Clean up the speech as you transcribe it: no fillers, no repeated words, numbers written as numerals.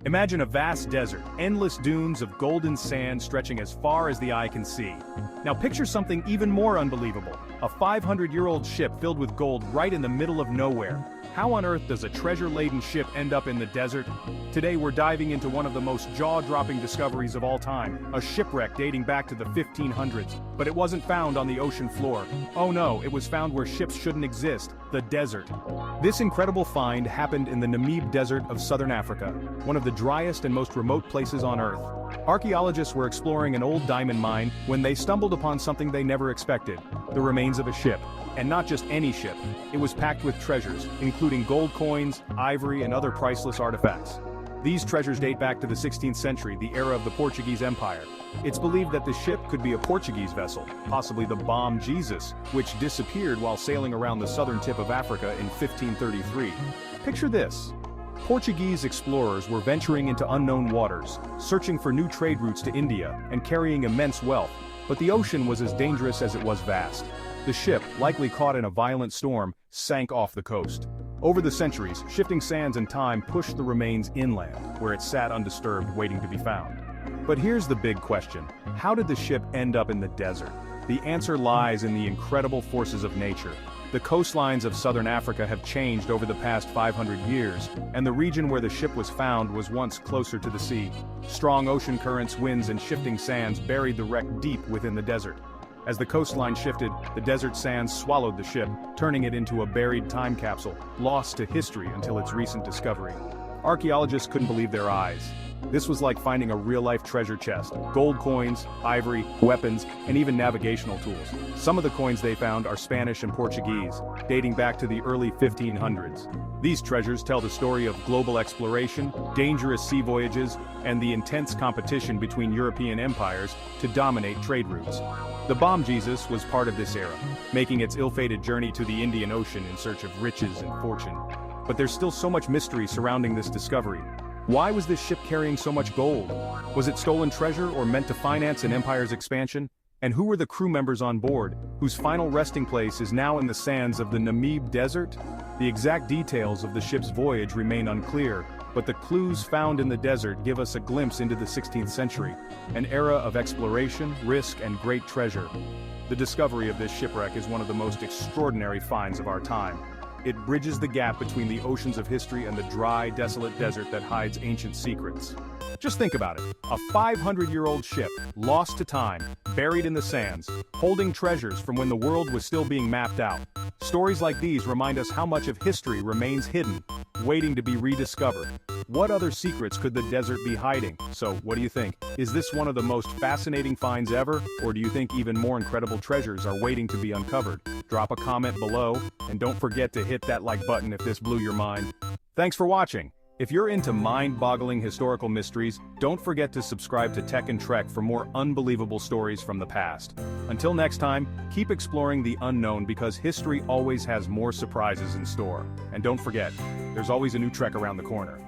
Imagine a vast desert, endless dunes of golden sand stretching as far as the eye can see. Now picture something even more unbelievable, a 500-year-old ship filled with gold right in the middle of nowhere. How on earth does a treasure-laden ship end up in the desert? Today we're diving into one of the most jaw-dropping discoveries of all time, a shipwreck dating back to the 1500s, but it wasn't found on the ocean floor. Oh no, it was found where ships shouldn't exist, the desert. This incredible find happened in the Namib Desert of southern Africa, one of the driest and most remote places on Earth. Archaeologists were exploring an old diamond mine when they stumbled upon something they never expected, the remains of a ship. And not just any ship, it was packed with treasures, including gold coins, ivory, and other priceless artifacts. These treasures date back to the 16th century, the era of the Portuguese Empire. It's believed that the ship could be a Portuguese vessel, possibly the Bom Jesus, which disappeared while sailing around the southern tip of Africa in 1533. Picture this. Portuguese explorers were venturing into unknown waters, searching for new trade routes to India, and carrying immense wealth, but the ocean was as dangerous as it was vast. The ship, likely caught in a violent storm, sank off the coast. Over the centuries, shifting sands and time pushed the remains inland, where it sat undisturbed, waiting to be found. But here's the big question. How did the ship end up in the desert? The answer lies in the incredible forces of nature. The coastlines of southern Africa have changed over the past 500 years, and the region where the ship was found was once closer to the sea. Strong ocean currents, winds, and shifting sands buried the wreck deep within the desert. As the coastline shifted, the desert sands swallowed the ship, turning it into a buried time capsule, lost to history until its recent discovery. Archaeologists couldn't believe their eyes. This was like finding a real-life treasure chest, gold coins, ivory, weapons, and even navigational tools. Some of the coins they found are Spanish and Portuguese, dating back to the early 1500s. These treasures tell the story of global exploration, dangerous sea voyages, and the intense competition between European empires to dominate trade routes. The Bom Jesus was part of this era, making its ill-fated journey to the Indian Ocean in search of riches and fortune. But there's still so much mystery surrounding this discovery. Why was this ship carrying so much gold? Was it stolen treasure or meant to finance an empire's expansion? And who were the crew members on board, whose final resting place is now in the sands of the Namib Desert? The exact details of the ship's voyage remain unclear, but the clues found in the desert give us a glimpse into the 16th century, an era of exploration, risk, and great treasure. The discovery of this shipwreck is one of the most extraordinary finds of our time. It bridges the gap between the oceans of history and the dry, desolate desert that hides ancient secrets. Just think about it, a 500-year-old ship, lost to time, buried in the sands, holding treasures from when the world was still being mapped out. Stories like these remind us how much of history remains hidden, waiting to be rediscovered. What other secrets could the desert be hiding? So, what do you think? Is this one of the most fascinating finds ever, or do you think even more incredible treasures are waiting to be uncovered? Drop a comment below, and don't forget to hit that like button if this blew your mind. Thanks for watching. If you're into mind-boggling historical mysteries, don't forget to subscribe to Tech and Trek for more unbelievable stories from the past. Until next time, keep exploring the unknown because history always has more surprises in store. And don't forget, there's always a new trek around the corner.